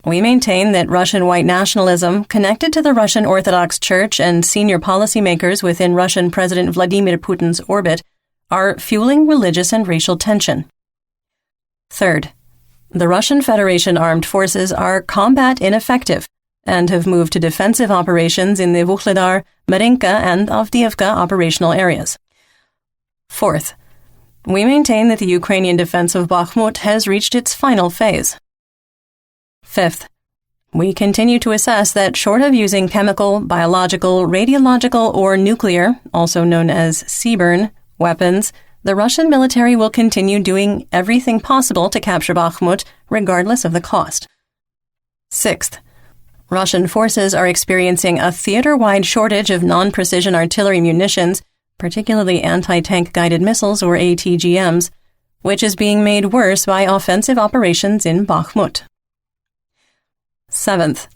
We maintain that Russian white nationalism, connected to the Russian Orthodox Church and senior policymakers within Russian President Vladimir Putin's orbit, are fueling religious and racial tension. Third, the Russian Federation armed forces are combat ineffective and have moved to defensive operations in the Vuhledar, Marinka, and Avdiivka operational areas. Fourth, we maintain that the Ukrainian defense of Bakhmut has reached its final phase. Fifth, we continue to assess that short of using chemical, biological, radiological, or nuclear, also known as CBRN, weapons, the Russian military will continue doing everything possible to capture Bakhmut, regardless of the cost. Sixth, Russian forces are experiencing a theater-wide shortage of non-precision artillery munitions, particularly anti-tank guided missiles or ATGMs, which is being made worse by offensive operations in Bakhmut. Seventh,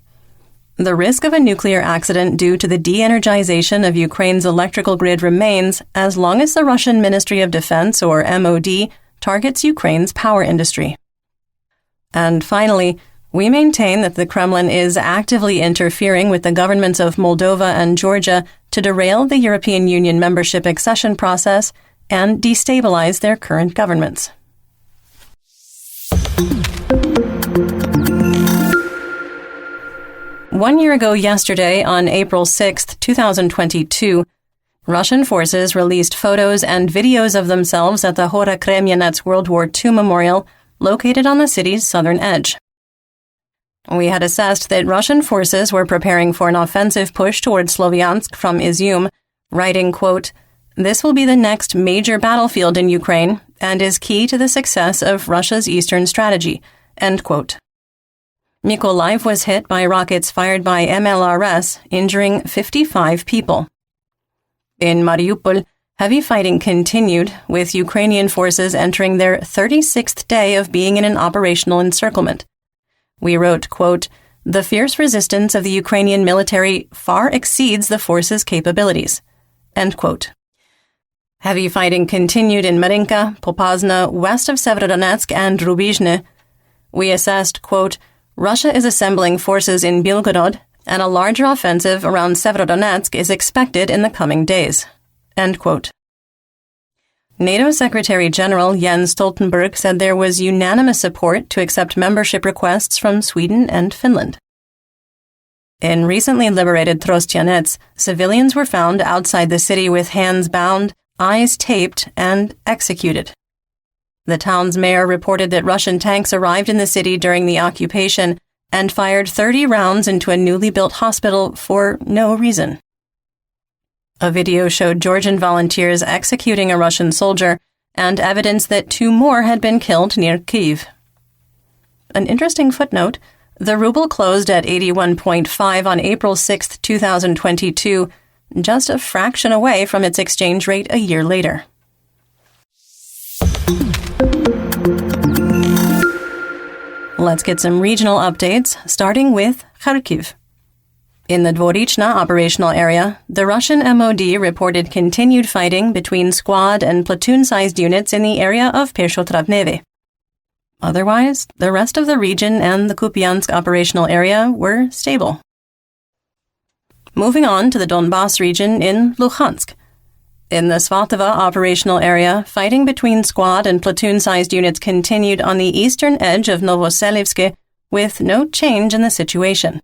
the risk of a nuclear accident due to the de-energization of Ukraine's electrical grid remains as long as the Russian Ministry of Defense, or MOD, targets Ukraine's power industry. And finally, we maintain that the Kremlin is actively interfering with the governments of Moldova and Georgia to derail the European Union membership accession process and destabilize their current governments. One year ago yesterday, on April 6, 2022, Russian forces released photos and videos of themselves at the Hora Kremyanets World War II Memorial, located on the city's southern edge. We had assessed that Russian forces were preparing for an offensive push towards Sloviansk from Izium, writing, quote, "This will be the next major battlefield in Ukraine and is key to the success of Russia's eastern strategy," end quote. Mykolaiv was hit by rockets fired by MLRS, injuring 55 people. In Mariupol, heavy fighting continued, with Ukrainian forces entering their 36th day of being in an operational encirclement. We wrote, quote, "The fierce resistance of the Ukrainian military far exceeds the force's capabilities," end quote. Heavy fighting continued in Marinka, Popasna, west of Severodonetsk, and Rubizhne. We assessed, quote, "Russia is assembling forces in Belgorod, and a larger offensive around Severodonetsk is expected in the coming days," end quote. NATO Secretary General Jens Stoltenberg said there was unanimous support to accept membership requests from Sweden and Finland. In recently liberated Trostianets, civilians were found outside the city with hands bound, eyes taped, and executed. The town's mayor reported that Russian tanks arrived in the city during the occupation and fired 30 rounds into a newly built hospital for no reason. A video showed Georgian volunteers executing a Russian soldier and evidence that 2 more had been killed near Kyiv. An interesting footnote, the ruble closed at 81.5 on April 6, 2022, just a fraction away from its exchange rate a year later. Let's get some regional updates, starting with Kharkiv. In the Dvorichna operational area, the Russian MOD reported continued fighting between squad and platoon-sized units in the area of Peshotravneve. Otherwise, the rest of the region and the Kupiansk operational area were stable. Moving on to the Donbas region in Luhansk. In the Svatova operational area, fighting between squad and platoon-sized units continued on the eastern edge of Novoselivsk, with no change in the situation.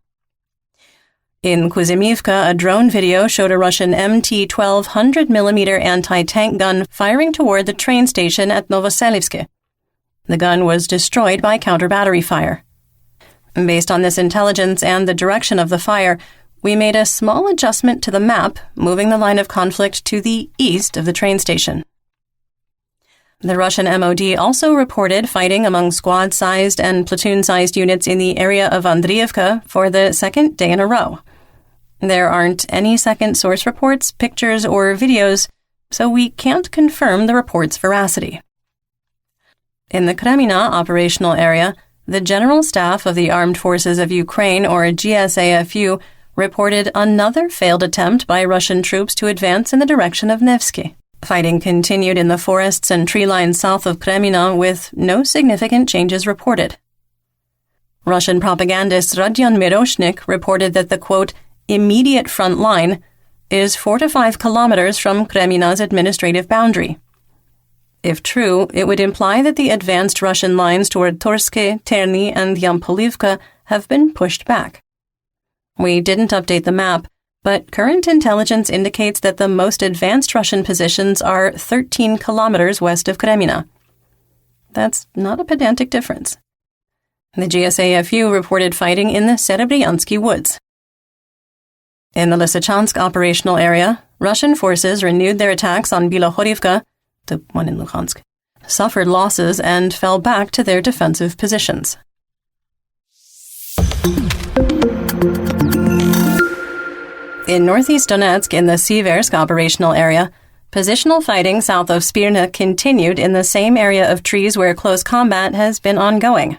In Kuzymivka, a drone video showed a Russian MT-12 100mm anti-tank gun firing toward the train station at Novoselivsk. The gun was destroyed by counter-battery fire. Based on this intelligence and the direction of the fire, we made a small adjustment to the map, moving the line of conflict to the east of the train station. The Russian MOD also reported fighting among squad-sized and platoon-sized units in the area of Andriivka for the second day in a row. There aren't any second source reports, pictures, or videos, so we can't confirm the report's veracity. In the Kremina operational area, the General Staff of the Armed Forces of Ukraine, or GSAFU, reported another failed attempt by Russian troops to advance in the direction of Nevsky. Fighting continued in the forests and tree lines south of Kremina with no significant changes reported. Russian propagandist Rodion Miroshnik reported that the, quote, immediate front line is 4 to 5 kilometers from Kremina's administrative boundary. If true, it would imply that the advanced Russian lines toward Torske, Terny, and Yampolivka have been pushed back. We didn't update the map, but current intelligence indicates that the most advanced Russian positions are 13 kilometers west of Kremina. That's not a pedantic difference. The GSAFU reported fighting in the Serebryansky woods. In the Lysychansk operational area, Russian forces renewed their attacks on Bilohorivka, the one in Luhansk, suffered losses and fell back to their defensive positions. In northeast Donetsk, in the Siversk operational area, positional fighting south of Spirna continued in the same area of trees where close combat has been ongoing.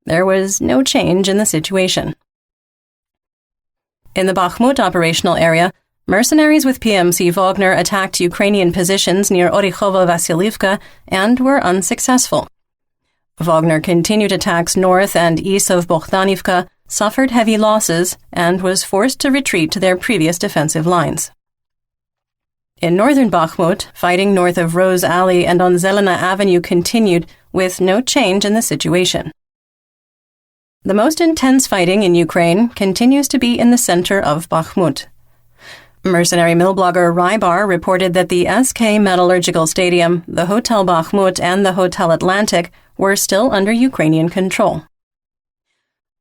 There was no change in the situation. In the Bakhmut operational area, mercenaries with PMC Wagner attacked Ukrainian positions near Orikhovo-Vasilivka and were unsuccessful. Wagner continued attacks north and east of Bohdanivka, suffered heavy losses, and was forced to retreat to their previous defensive lines. In northern Bakhmut, fighting north of Rose Alley and on Zelena Avenue continued, with no change in the situation. The most intense fighting in Ukraine continues to be in the center of Bakhmut. Mercenary mill blogger Rybar reported that the SK Metallurgical Stadium, the Hotel Bakhmut, and the Hotel Atlantic were still under Ukrainian control.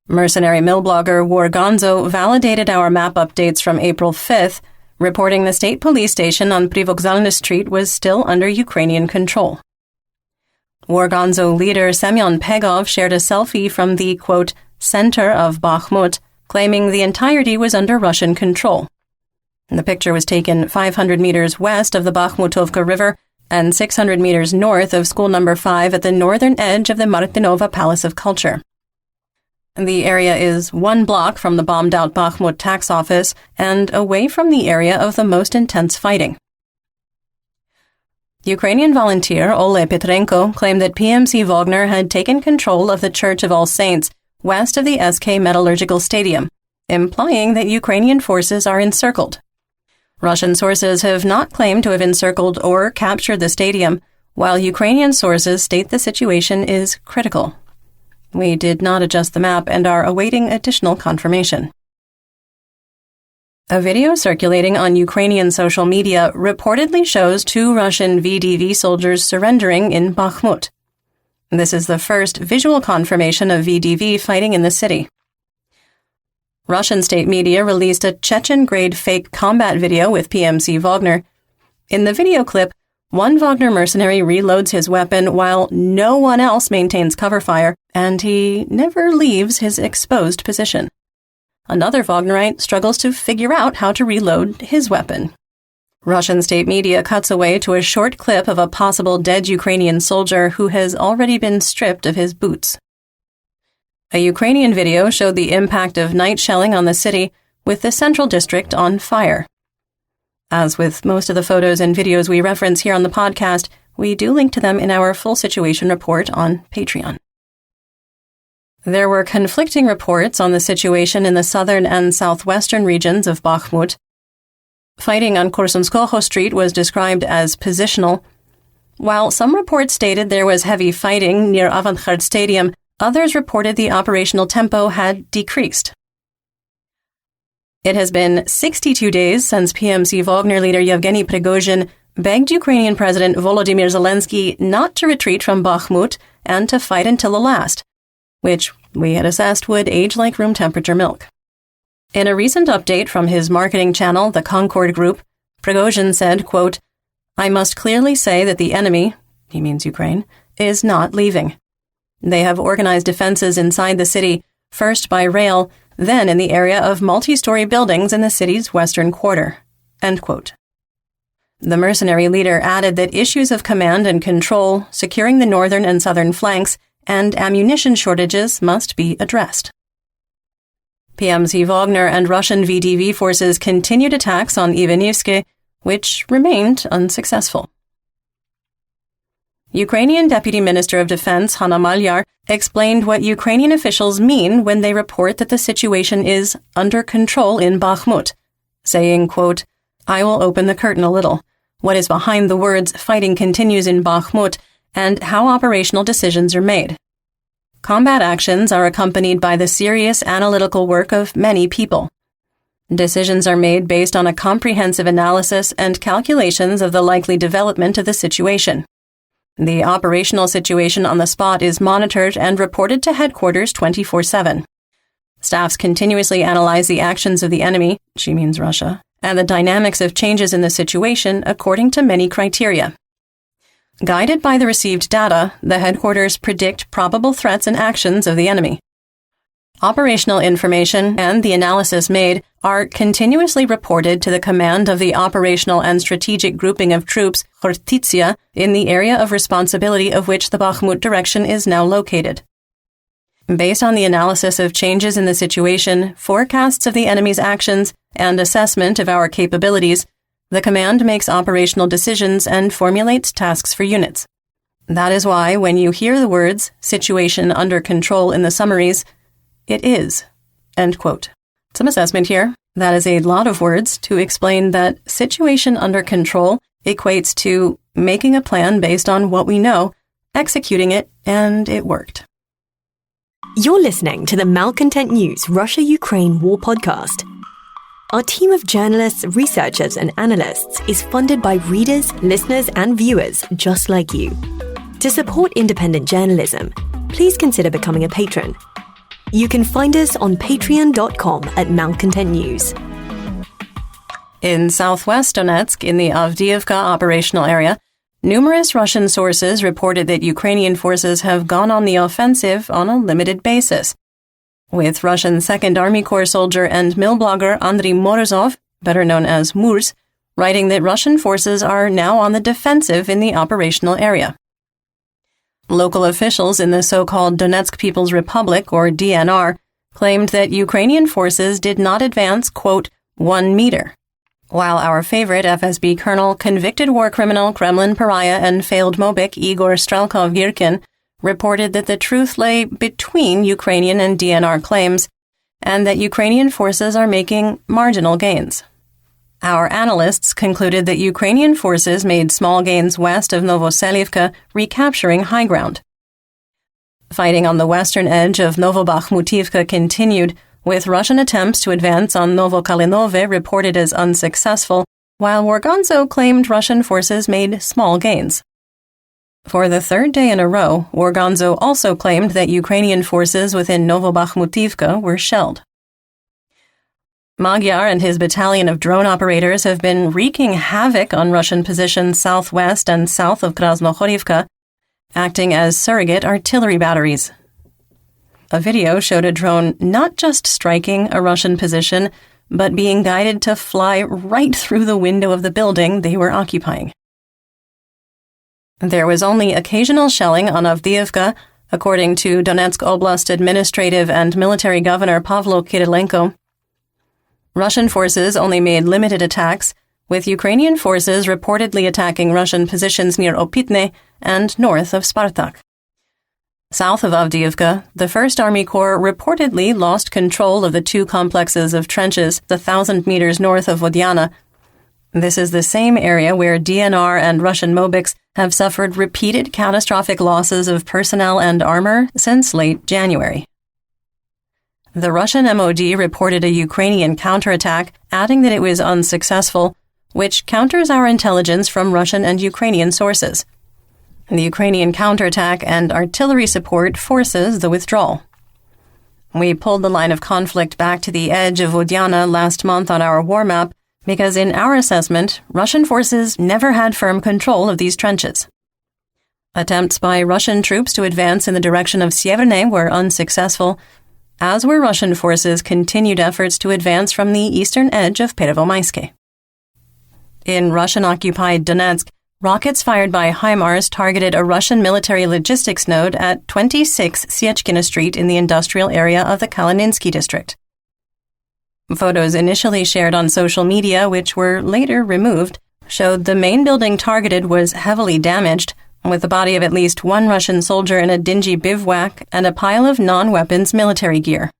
Mercenary mill blogger Wargonzo validated our map updates from April 5th, reporting the state police station on Privokzalny Street was still under Ukrainian control. Wargonzo leader Semyon Pegov shared a selfie from the, quote, center of Bakhmut, claiming the entirety was under Russian control. The picture was taken 500 meters west of the Bakhmutovka River and 600 meters north of School Number 5 at the northern edge of the Martinova Palace of Culture. The area is 1 block from the bombed-out Bakhmut tax office and away from the area of the most intense fighting. Ukrainian volunteer Ole Petrenko claimed that PMC Wagner had taken control of the Church of All Saints west of the SK Metallurgical Stadium, implying that Ukrainian forces are encircled. Russian sources have not claimed to have encircled or captured the stadium, while Ukrainian sources state the situation is critical. We did not adjust the map and are awaiting additional confirmation. A video circulating on Ukrainian social media reportedly shows 2 Russian VDV soldiers surrendering in Bakhmut. This is the first visual confirmation of VDV fighting in the city. Russian state media released a Chechen-grade fake combat video with PMC Wagner. In the video clip, one Wagner mercenary reloads his weapon while no one else maintains cover fire, and he never leaves his exposed position. Another Wagnerite struggles to figure out how to reload his weapon. Russian state media cuts away to a short clip of a possible dead Ukrainian soldier who has already been stripped of his boots. A Ukrainian video showed the impact of night shelling on the city, with the central district on fire. As with most of the photos and videos we reference here on the podcast, we do link to them in our full situation report on Patreon. There were conflicting reports on the situation in the southern and southwestern regions of Bakhmut. Fighting on Korsunskoho Street was described as positional. While some reports stated there was heavy fighting near Avangard Stadium, others reported the operational tempo had decreased. It has been 62 days since PMC Wagner leader Yevgeny Prigozhin begged Ukrainian President Volodymyr Zelensky not to retreat from Bakhmut and to fight until the last, which we had assessed would age like room temperature milk. In a recent update from his marketing channel, the Concord Group, Prigozhin said, quote, I must clearly say that the enemy, he means Ukraine, is not leaving. They have organized defenses inside the city, first by rail, then in the area of multi-story buildings in the city's western quarter. End quote. The mercenary leader added that issues of command and control, securing the northern and southern flanks, and ammunition shortages must be addressed. PMC Wagner and Russian VDV forces continued attacks on Ivanivske, which remained unsuccessful. Ukrainian Deputy Minister of Defense Hanna Maliar explained what Ukrainian officials mean when they report that the situation is under control in Bakhmut, saying, quote, "I will open the curtain a little. What is behind the words 'fighting continues in Bakhmut' and how operational decisions are made. Combat actions are accompanied by the serious analytical work of many people. Decisions are made based on a comprehensive analysis and calculations of the likely development of the situation. The operational situation on the spot is monitored and reported to headquarters 24/7. Staffs continuously analyze the actions of the enemy," she means Russia, "and the dynamics of changes in the situation according to many criteria. Guided by the received data, the headquarters predict probable threats and actions of the enemy. Operational information and the analysis made are continuously reported to the command of the Operational and Strategic Grouping of Troops, Khortytsia, in the area of responsibility of which the Bakhmut direction is now located. Based on the analysis of changes in the situation, forecasts of the enemy's actions, and assessment of our capabilities, the command makes operational decisions and formulates tasks for units. That is why when you hear the words, 'situation under control' in the summaries, it is." End quote. Some assessment here. That is a lot of words to explain that situation under control equates to making a plan based on what we know, executing it, and it worked. You're listening to the Malcontent News Russia-Ukraine War Podcast. Our team of journalists, researchers, and analysts is funded by readers, listeners, and viewers just like you. To support independent journalism, please consider becoming a patron. You can find us on patreon.com/malcontentnews. In southwest Donetsk, in the Avdiivka operational area, numerous Russian sources reported that Ukrainian forces have gone on the offensive on a limited basis, with Russian 2nd Army Corps soldier and mill blogger Andriy Morozov, better known as Murs, writing that Russian forces are now on the defensive in the operational area. Local officials in the so-called Donetsk People's Republic, or DNR, claimed that Ukrainian forces did not advance, quote, 1 meter, while our favorite FSB colonel, convicted war criminal, Kremlin pariah, and failed Mobik Igor Strelkov-Girkin reported that the truth lay between Ukrainian and DNR claims, and that Ukrainian forces are making marginal gains. Our analysts concluded that Ukrainian forces made small gains west of Novoselivka, recapturing high ground. Fighting on the western edge of Novobakhmutivka continued, with Russian attempts to advance on Novokalinove reported as unsuccessful, while Worgonzo claimed Russian forces made small gains. For the third day in a row, Worgonzo also claimed that Ukrainian forces within Novobakhmutivka were shelled. Magyar and his battalion of drone operators have been wreaking havoc on Russian positions southwest and south of Krasnohorivka, acting as surrogate artillery batteries. A video showed a drone not just striking a Russian position, but being guided to fly right through the window of the building they were occupying. There was only occasional shelling on Avdiivka, according to Donetsk Oblast Administrative and Military Governor Pavlo Kirilenko. Russian forces only made limited attacks, with Ukrainian forces reportedly attacking Russian positions near Opitne and north of Spartak. South of Avdiivka, the 1st Army Corps reportedly lost control of the two complexes of trenches 1,000 meters north of Vodyana. This is the same area where DNR and Russian Mobiks have suffered repeated catastrophic losses of personnel and armor since late January. The Russian MOD reported a Ukrainian counterattack, adding that it was unsuccessful, which counters our intelligence from Russian and Ukrainian sources. The Ukrainian counterattack and artillery support forces the withdrawal. We pulled the line of conflict back to the edge of Vodyana last month on our war map because in our assessment, Russian forces never had firm control of these trenches. Attempts by Russian troops to advance in the direction of Sieverne were unsuccessful, as were Russian forces' continued efforts to advance from the eastern edge of Pervomayske. In Russian-occupied Donetsk, rockets fired by HIMARS targeted a Russian military logistics node at 26 Siechkina Street in the industrial area of the Kalininsky district. Photos initially shared on social media, which were later removed, showed the main building targeted was heavily damaged, with the body of at least one Russian soldier in a dingy bivouac and a pile of non-weapons military gear.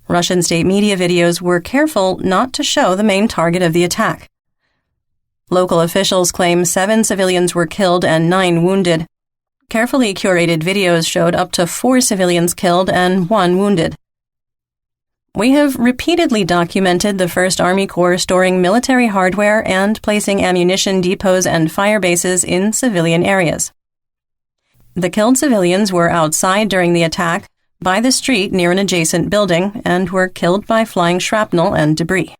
Russian state media videos were careful not to show the main target of the attack. Local officials claim 7 civilians were killed and 9 wounded. Carefully curated videos showed up to 4 civilians killed and 1 wounded. We have repeatedly documented the 1st Army Corps storing military hardware and placing ammunition depots and fire bases in civilian areas. The killed civilians were outside during the attack, by the street near an adjacent building, and were killed by flying shrapnel and debris.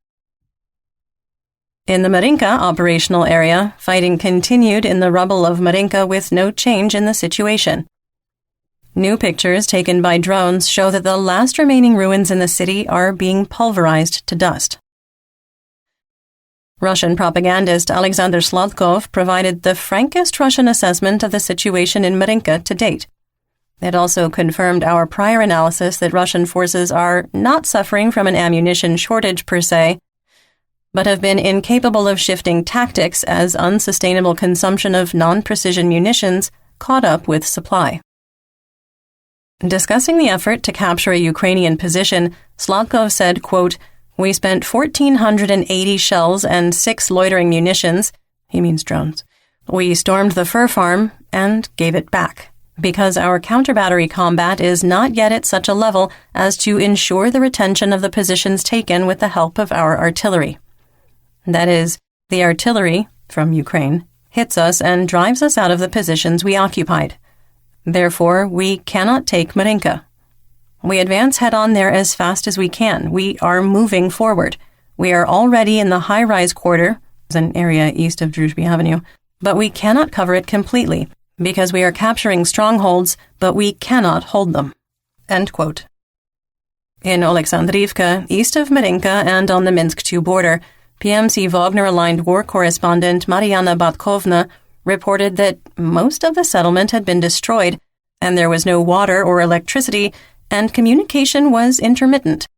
In the Marinka operational area, fighting continued in the rubble of Marinka with no change in the situation. New pictures taken by drones show that the last remaining ruins in the city are being pulverized to dust. Russian propagandist Alexander Sladkov provided the frankest Russian assessment of the situation in Marinka to date. It also confirmed our prior analysis that Russian forces are not suffering from an ammunition shortage per se, but have been incapable of shifting tactics as unsustainable consumption of non-precision munitions caught up with supply. Discussing the effort to capture a Ukrainian position, Sladkov said, quote, "We spent 1,480 shells and 6 loitering munitions," he means drones. "We stormed the fur farm and gave it back, because our counter-battery combat is not yet at such a level as to ensure the retention of the positions taken with the help of our artillery. That is, the artillery, from Ukraine, hits us and drives us out of the positions we occupied. Therefore, we cannot take Marinka. We advance head-on there as fast as we can. We are moving forward. We are already in the high-rise quarter, an area east of Druzhby Avenue, but we cannot cover it completely, because we are capturing strongholds, but we cannot hold them." End quote. In Oleksandrivka, east of Marinka and on the Minsk II border, PMC Wagner-aligned war correspondent Mariana Batkovna reported that most of the settlement had been destroyed, and there was no water or electricity, and communication was intermittent.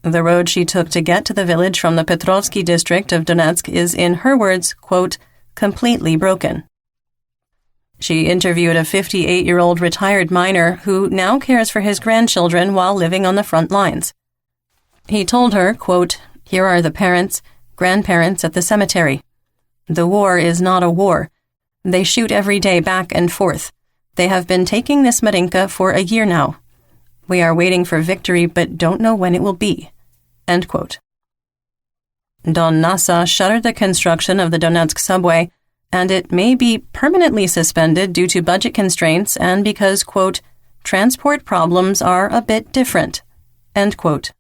The road she took to get to the village from the Petrovsky district of Donetsk is, in her words, quote, "completely broken." She interviewed a 58-year-old retired miner who now cares for his grandchildren while living on the front lines. He told her, quote, "Here are the parents, grandparents at the cemetery. The war is not a war. They shoot every day back and forth. They have been taking this Marinka for a year now. We are waiting for victory but don't know when it will be." End quote. Don Nasa shuttered the construction of the Donetsk subway, and it may be permanently suspended due to budget constraints and because, quote, "transport problems are a bit different." End quote.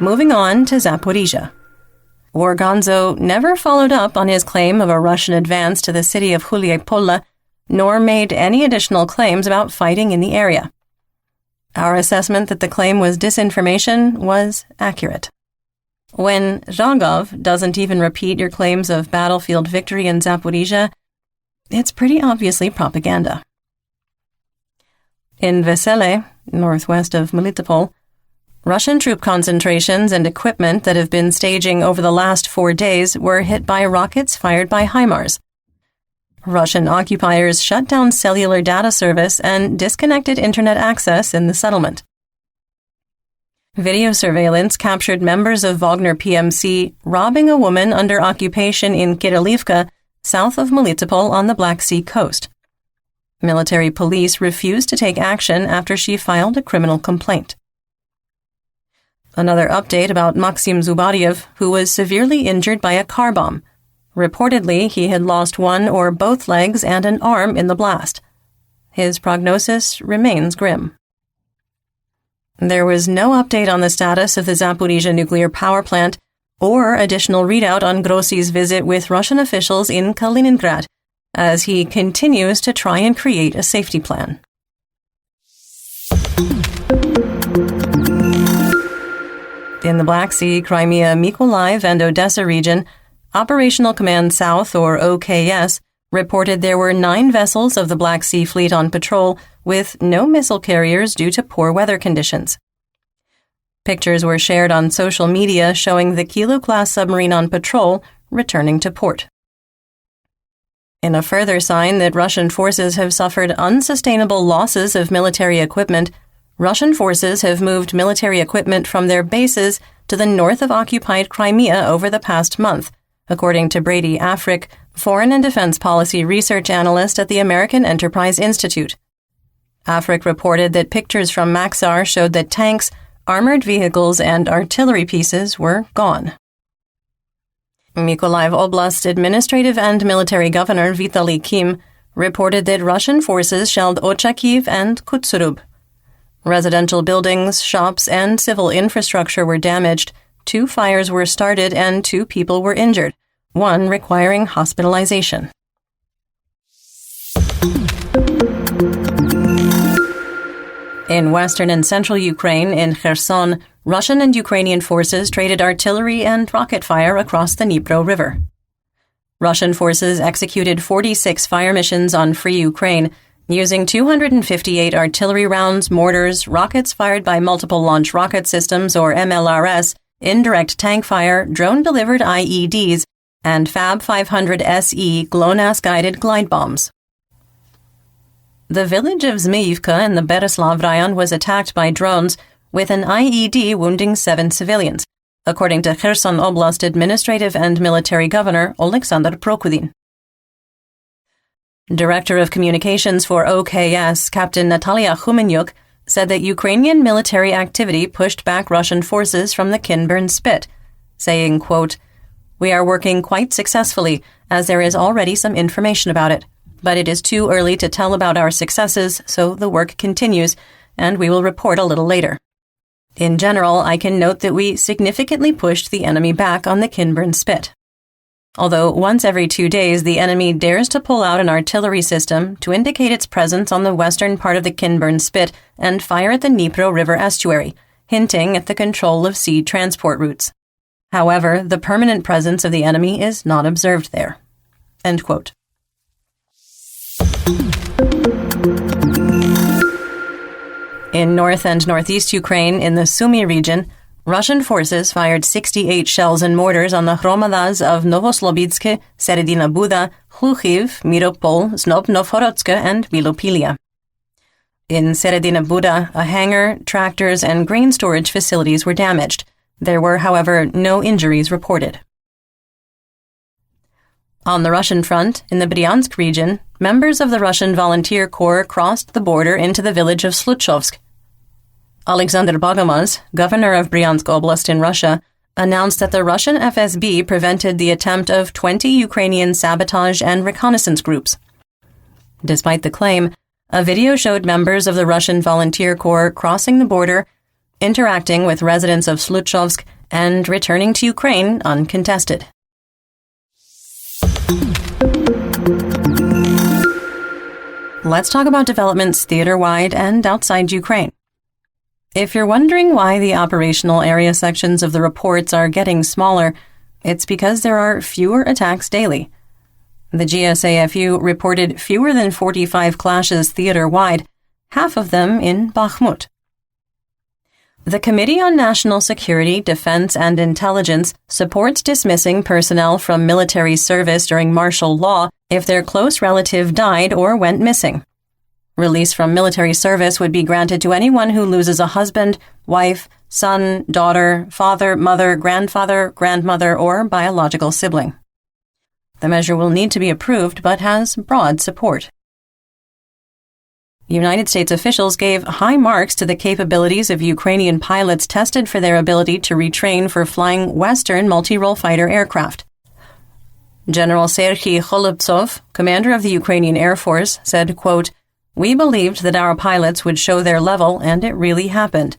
Moving on to Zaporizhia. Wargonzo never followed up on his claim of a Russian advance to the city of Huliepole, nor made any additional claims about fighting in the area. Our assessment that the claim was disinformation was accurate. When Zhangov doesn't even repeat your claims of battlefield victory in Zaporizhia, it's pretty obviously propaganda. In Vesele, northwest of Melitopol, Russian troop concentrations and equipment that have been staging over the last 4 days were hit by rockets fired by HIMARS. Russian occupiers shut down cellular data service and disconnected internet access in the settlement. Video surveillance captured members of Wagner PMC robbing a woman under occupation in Kirilivka, south of Melitopol on the Black Sea coast. Military police refused to take action after she filed a criminal complaint. Another update about Maxim Zubariev, who was severely injured by a car bomb. Reportedly, he had lost one or both legs and an arm in the blast. His prognosis remains grim. There was no update on the status of the Zaporizhia nuclear power plant or additional readout on Grossi's visit with Russian officials in Kaliningrad, as he continues to try and create a safety plan. In the Black Sea, Crimea, Mykolaiv, and Odessa region, Operational Command South, or OKS, reported there were 9 vessels of the Black Sea Fleet on patrol with no missile carriers due to poor weather conditions. Pictures were shared on social media showing the Kilo-class submarine on patrol returning to port. In a further sign that Russian forces have suffered unsustainable losses of military equipment, Russian forces have moved military equipment from their bases to the north of occupied Crimea over the past month, according to Brady Afric, foreign and defense policy research analyst at the American Enterprise Institute. Afric reported that pictures from Maxar showed that tanks, armored vehicles, and artillery pieces were gone. Mykolaiv Oblast Administrative and Military Governor Vitaly Kim reported that Russian forces shelled Ochakiv and Kutsurub. Residential buildings, shops, and civil infrastructure were damaged, 2 fires were started, and 2 people were injured, 1 requiring hospitalization. In western and central Ukraine, in Kherson, Russian and Ukrainian forces traded artillery and rocket fire across the Dnipro River. Russian forces executed 46 fire missions on Free Ukraine, using 258 artillery rounds, mortars, rockets fired by multiple launch rocket systems or MLRS, indirect tank fire, drone-delivered IEDs, and Fab 500 SE GLONASS-guided glide bombs. The village of Zmyivka in the Bereslav Rayon was attacked by drones, with an IED wounding 7 civilians, according to Kherson Oblast Administrative and Military Governor Oleksandr Prokudin. Director of Communications for OKS, Captain Natalia Khumenyuk, said that Ukrainian military activity pushed back Russian forces from the Kinburn Spit, saying, quote, "We are working quite successfully, as there is already some information about it. But it is too early to tell about our successes, so the work continues, and we will report a little later. In general, I can note that we significantly pushed the enemy back on the Kinburn Spit. Although once every 2 days the enemy dares to pull out an artillery system to indicate its presence on the western part of the Kinburn Spit and fire at the Dnipro River estuary, hinting at the control of sea transport routes. However, the permanent presence of the enemy is not observed there." End quote. In north and northeast Ukraine, in the Sumy region, Russian forces fired 68 shells and mortars on the hromadas of Novoslobidsk, Seredina Buda, Hluchiv, Miropol, Znobnovorodsk, and Milopilia. In Seredina Buda, a hangar, tractors, and grain storage facilities were damaged. There were, however, no injuries reported. On the Russian front, in the Bryansk region, members of the Russian Volunteer Corps crossed the border into the village of Sluchovsk. Alexander Bogomaz, governor of Bryansk Oblast in Russia, announced that the Russian FSB prevented the attempt of 20 Ukrainian sabotage and reconnaissance groups. Despite the claim, a video showed members of the Russian Volunteer Corps crossing the border, interacting with residents of Sluchovsk, and returning to Ukraine uncontested. Let's talk about developments theater-wide and outside Ukraine. If you're wondering why the operational area sections of the reports are getting smaller, it's because there are fewer attacks daily. The GSAFU reported fewer than 45 clashes theater-wide, half of them in Bakhmut. The Committee on National Security, Defense, and Intelligence supports dismissing personnel from military service during martial law if their close relative died or went missing. Release from military service would be granted to anyone who loses a husband, wife, son, daughter, father, mother, grandfather, grandmother, or biological sibling. The measure will need to be approved but has broad support. United States officials gave high marks to the capabilities of Ukrainian pilots tested for their ability to retrain for flying Western multi-role fighter aircraft. General Serhiy Kholubtsov, commander of the Ukrainian Air Force, said, quote, "We believed that our pilots would show their level, and it really happened.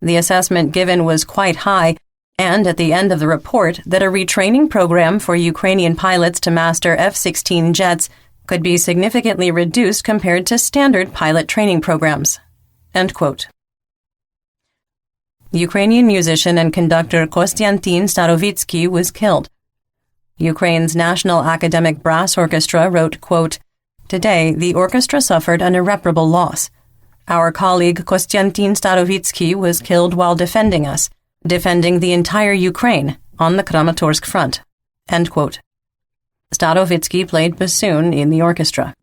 The assessment given was quite high, and at the end of the report, that a retraining program for Ukrainian pilots to master F-16 jets could be significantly reduced compared to standard pilot training programs." End quote. Ukrainian musician and conductor Kostiantin Starovitsky was killed. Ukraine's National Academic Brass Orchestra wrote, quote, "Today, the orchestra suffered an irreparable loss. Our colleague Kostiantin Starovitsky was killed while defending us, defending the entire Ukraine on the Kramatorsk front." End quote. Starovitsky played bassoon in the orchestra.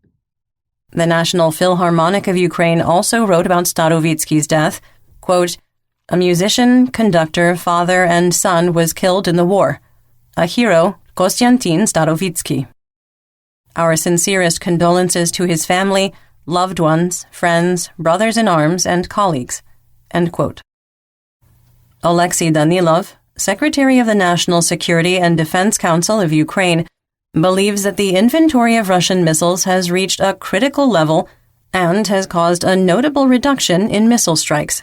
The National Philharmonic of Ukraine also wrote about Starovitsky's death, quote, "A musician, conductor, father, and son was killed in the war. A hero, Kostiantin Starovitsky. Our sincerest condolences to his family, loved ones, friends, brothers-in-arms, and colleagues." End quote. Alexei Danilov, Secretary of the National Security and Defense Council of Ukraine, believes that the inventory of Russian missiles has reached a critical level and has caused a notable reduction in missile strikes.